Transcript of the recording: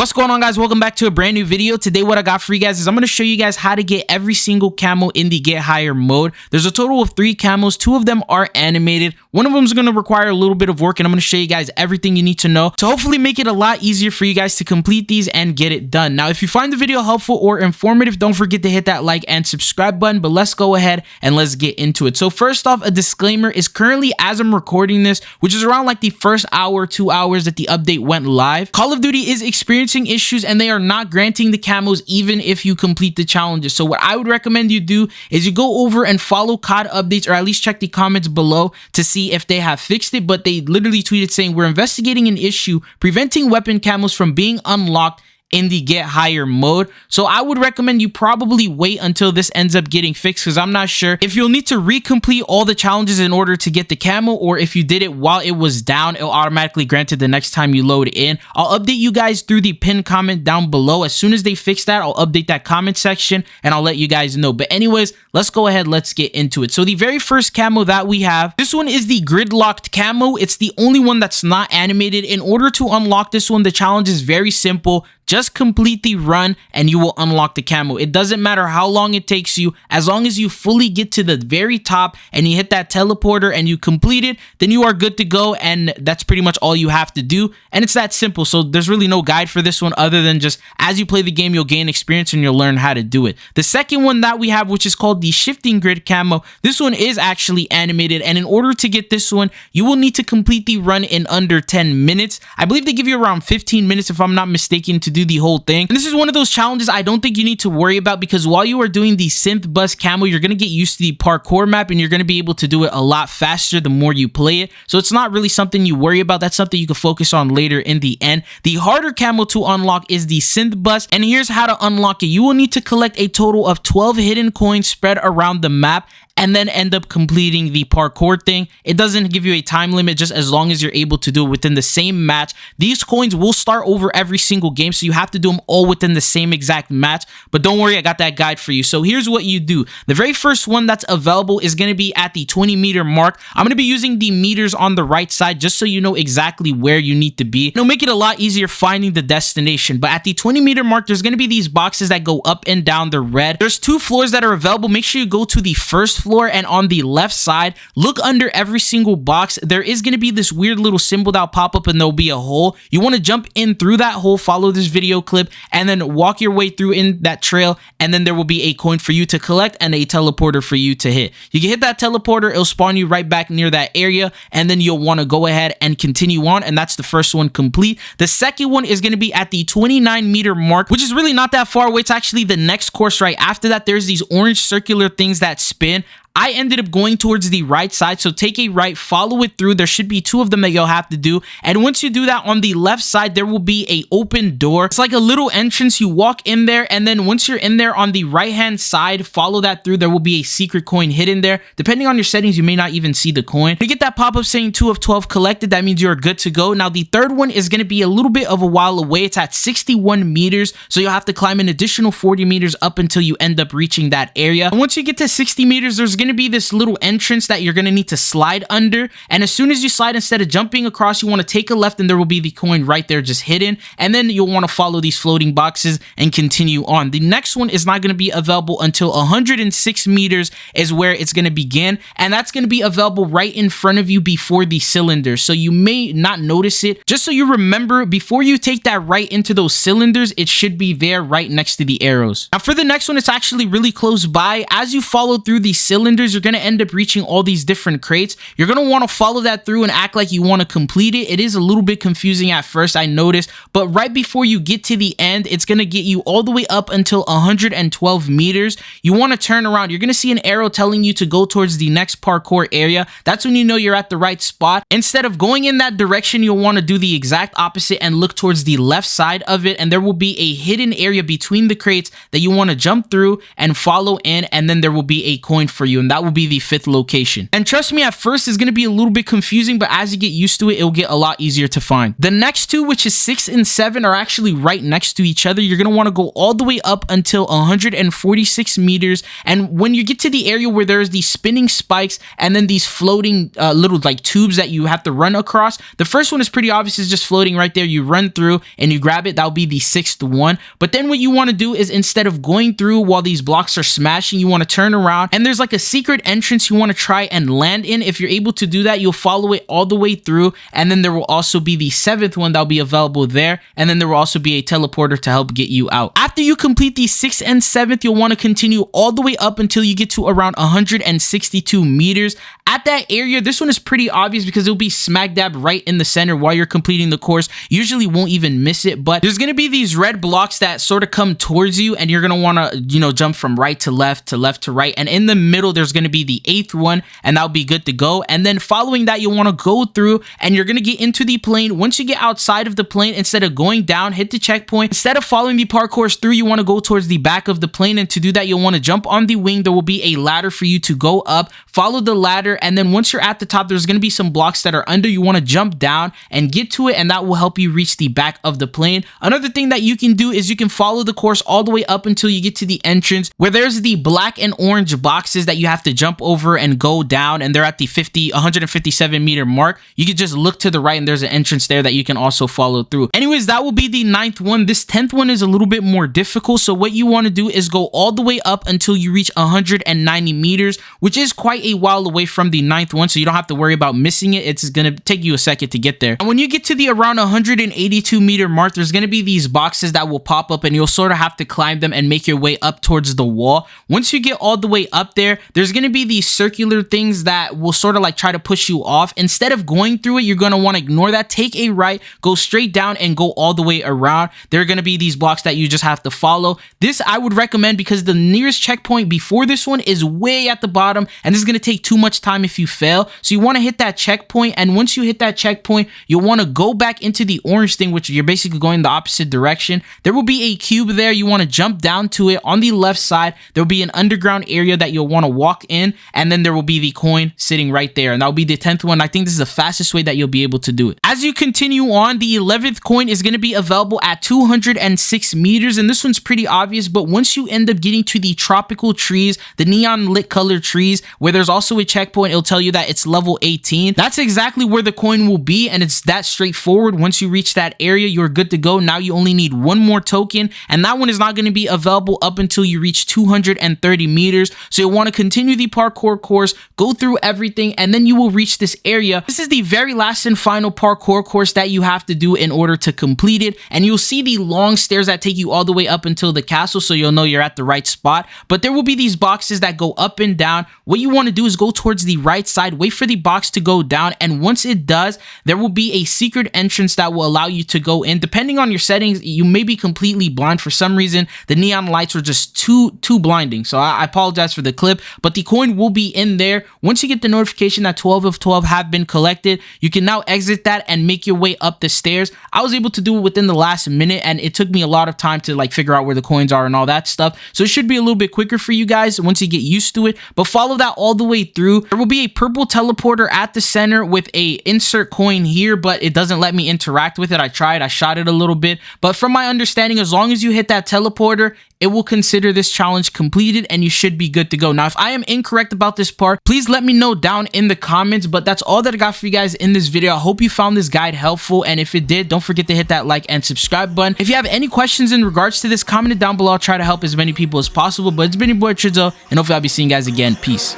What's going on, guys? Welcome back to a brand new video. Today what I got for you guys is I'm going to show you guys how to get every single camo in the get higher mode. There's a total of 3 camos. 2 of them are animated. One of them is going to require a little bit of work, and I'm going to show you guys everything you need to know to hopefully make it a lot easier for you guys to complete these and get it done. Now, if you find the video helpful or informative, don't forget to hit that like and subscribe button, but let's go ahead and let's get into it. So first off, a disclaimer is currently, as I'm recording this, which is around like the first hour, 2 hours that the update went live, Call of Duty is experiencing issues and they are not granting the camos even if you complete the challenges. So what I would recommend you do is you go over and follow COD updates, or at least check the comments below to see if they have fixed it. But they literally tweeted saying, we're investigating an issue preventing weapon camos from being unlocked in the get higher mode. So I would recommend you probably wait until this ends up getting fixed, because I'm not sure if you'll need to recomplete all the challenges in order to get the camo, or if you did it while it was down, it'll automatically grant it the next time you load in. I'll update you guys through the pinned comment down below. As soon as they fix that, I'll update that comment section and I'll let you guys know. But anyways, let's go ahead, let's get into it. So the very first camo that we have, this one is the Gridlocked camo. It's the only one that's not animated. In order to unlock this one, the challenge is very simple. Just complete the run and you will unlock the camo. It doesn't matter how long it takes you. As long as you fully get to the very top and you hit that teleporter and you complete it, then you are good to go, and that's pretty much all you have to do. And it's that simple. So there's really no guide for this one other than just as you play the game, you'll gain experience and you'll learn how to do it. The second one that we have, which is called the Shifting Grid camo, this one is actually animated, and in order to get this one, you will need to complete the run in under 10 minutes. I believe they give you around 15 minutes if I'm not mistaken to do the whole thing. And this is one of those challenges I don't think you need to worry about, because while you are doing the synth-bust camo, you're going to get used to the parkour map and you're going to be able to do it a lot faster the more you play it. So it's not really something you worry about. That's something you can focus on later in the end. The harder camo to unlock is the synth-bust, and here's how to unlock it. You will need to collect a total of 12 hidden coins spread around the map and then end up completing the parkour thing. It doesn't give you a time limit, just as long as you're able to do it within the same match. These coins will start over every single game, so you have to do them all within the same exact match. But don't worry, I got that guide for you. So here's what you do. The very first one that's available is going to be at the 20-meter mark. I'm going to be using the meters on the right side just so you know exactly where you need to be. It'll make it a lot easier finding the destination. But at the 20-meter mark, there's going to be these boxes that go up and down. They're red. There's 2 floors that are available. Make sure you go to the first floor, and on the left side, look under every single box. There is going to be this weird little symbol that'll pop up and there'll be a hole. You want to jump in through that hole, follow this video clip, and then walk your way through in that trail, and then there will be a coin for you to collect and a teleporter for you to hit. You can hit that teleporter, it'll spawn you right back near that area, and then you'll want to go ahead and continue on, and that's the first one complete. The second one is going to be at the 29-meter mark, which is really not that far away. It's actually the next course right after that. There's these orange circular things that spin. I ended up going towards the right side, so take a right, follow it through. There should be 2 of them that you'll have to do, and once you do that, on the left side there will be a open door. It's like a little entrance. You walk in there, and then once you're in there, on the right hand side, follow that through. There will be a secret coin hidden there. Depending on your settings, you may not even see the coin. You get that pop-up saying 2 of 12 collected. That means you're good to go. Now the third one is going to be a little bit of a while away. It's at 61 meters, so you'll have to climb an additional 40 meters up until you end up reaching that area. And once you get to 60 meters, there's going to be this little entrance that you're going to need to slide under, and as soon as you slide, instead of jumping across, you want to take a left, and there will be the coin right there just hidden, and then you'll want to follow these floating boxes and continue on. The next one is not going to be available until 106 meters is where it's going to begin, and that's going to be available right in front of you before the cylinders, so you may not notice it. Just so you remember, before you take that right into those cylinders, it should be there right next to the arrows. Now for the next one, it's actually really close by. As you follow through these cylinders, you're going to end up reaching all these different crates. You're going to want to follow that through and act like you want to complete it. It is a little bit confusing at first, I noticed, but right before you get to the end, it's going to get you all the way up until 112 meters. You want to turn around. You're going to see an arrow telling you to go towards the next parkour area. That's when you know you're at the right spot. Instead of going in that direction, you'll want to do the exact opposite and look towards the left side of it, and there will be a hidden area between the crates that you want to jump through and follow in, and then there will be a coin for you. and that will be the 5th location. And trust me, at first it's going to be a little bit confusing, but as you get used to it, it'll get a lot easier to find. The next two, which is 6 and 7, are actually right next to each other. You're going to want to go all the way up until 146 meters, and when you get to the area where there's these spinning spikes and then these floating little like tubes that you have to run across, the first one is pretty obvious, it's just floating right there. You run through and you grab it. That'll be the 6th one. But then what you want to do is, instead of going through while these blocks are smashing, you want to turn around, and there's like a secret entrance you want to try and land in. If you're able to do that, you'll follow it all the way through, and then there will also be the 7th one that'll be available there, and then there will also be a teleporter to help get you out. After you complete the 6th and 7th, you'll want to continue all the way up until you get to around 162 meters. At that area, this one is pretty obvious because it'll be smack dab right in the center while you're completing the course. Usually won't even miss it, but there's going to be these red blocks that sort of come towards you, and you're going to want to, you know, jump from right to left to right, and in the middle there's going to be the 8th one, and that'll be good to go. And then following that, you'll want to go through and you're going to get into the plane. Once you get outside of the plane, instead of going down, hit the checkpoint. Instead of following the parkours through, you want to go towards the back of the plane, and to do that, you'll want to jump on the wing. There will be a ladder for you to go up. Follow the ladder, and then once you're at the top, there's going to be some blocks that are under. You want to jump down and get to it, and that will help you reach the back of the plane. Another thing that you can do is you can follow the course all the way up until you get to the entrance where there's the black and orange boxes that you have to jump over and go down, and they're at the 157 meter mark. You can just look to the right, and there's an entrance there that you can also follow through. Anyways, that will be the 9th one. This 10th one is a little bit more difficult, so what you want to do is go all the way up until you reach 190 meters, which is quite a while away from the 9th one, so you don't have to worry about missing it. It's gonna take you a second to get there. And when you get to the around 182 meter mark, there's gonna be these boxes that will pop up, and you'll sort of have to climb them and make your way up towards the wall. Once you get all the way up there, there's gonna be these circular things that will sort of like try to push you off. Instead of going through it, you're gonna want to ignore that, take a right, go straight down, and go all the way around. There are gonna be these blocks that you just have to follow. This I would recommend because the nearest checkpoint before this one is way at the bottom, and this is gonna take too much time if you fail. So you want to hit that checkpoint, and once you hit that checkpoint, you'll want to go back into the orange thing, which you're basically going the opposite direction. There will be a cube there. You want to jump down to it. On the left side, there will be an underground area that you'll want to walk in, and then there will be the coin sitting right there, and that will be the 10th one. I think this is the fastest way that you'll be able to do it. As you continue on, the 11th coin is going to be available at 206 meters, and this one's pretty obvious, but once you end up getting to the tropical trees, the neon lit colored trees, where there's also a checkpoint, it'll tell you that it's level 18. That's exactly where the coin will be, and it's that straightforward. Once you reach that area, you're good to go. Now you only need one more token, and that one is not going to be available up until you reach 230 meters. So you'll want to continue the parkour course, go through everything, and then you will reach this area. This is the very last and final parkour course that you have to do in order to complete it, and you'll see the long stairs that take you all the way up until the castle, so you'll know you're at the right spot. But there will be these boxes that go up and down. What you want to do is go towards the right side, wait for the box to go down, and once it does, there will be a secret entrance that will allow you to go in. Depending on your settings, you may be completely blind. For some reason, the neon lights were just too blinding, so I apologize for the clip, but the coin will be in there. Once you get the notification that 12 of 12 have been collected, you can now exit that and make your way up the stairs. I was able to do it within the last minute, and it took me a lot of time to like figure out where the coins are and all that stuff, so it should be a little bit quicker for you guys once you get used to it. But follow that all the way through. There will be a purple teleporter at the center with a insert coin here, but it doesn't let me interact with it. I tried, I shot it a little bit, but from my understanding, as long as you hit that teleporter, it will consider this challenge completed, and you should be good to go. Now, if I am incorrect about this part, please let me know down in the comments, but that's all that I got for you guys in this video. I hope you found this guide helpful, and if it did, don't forget to hit that like and subscribe button. If you have any questions in regards to this, comment it down below. I'll try to help as many people as possible, but it's been your boy Trizo, and hopefully I'll be seeing you guys again. Peace.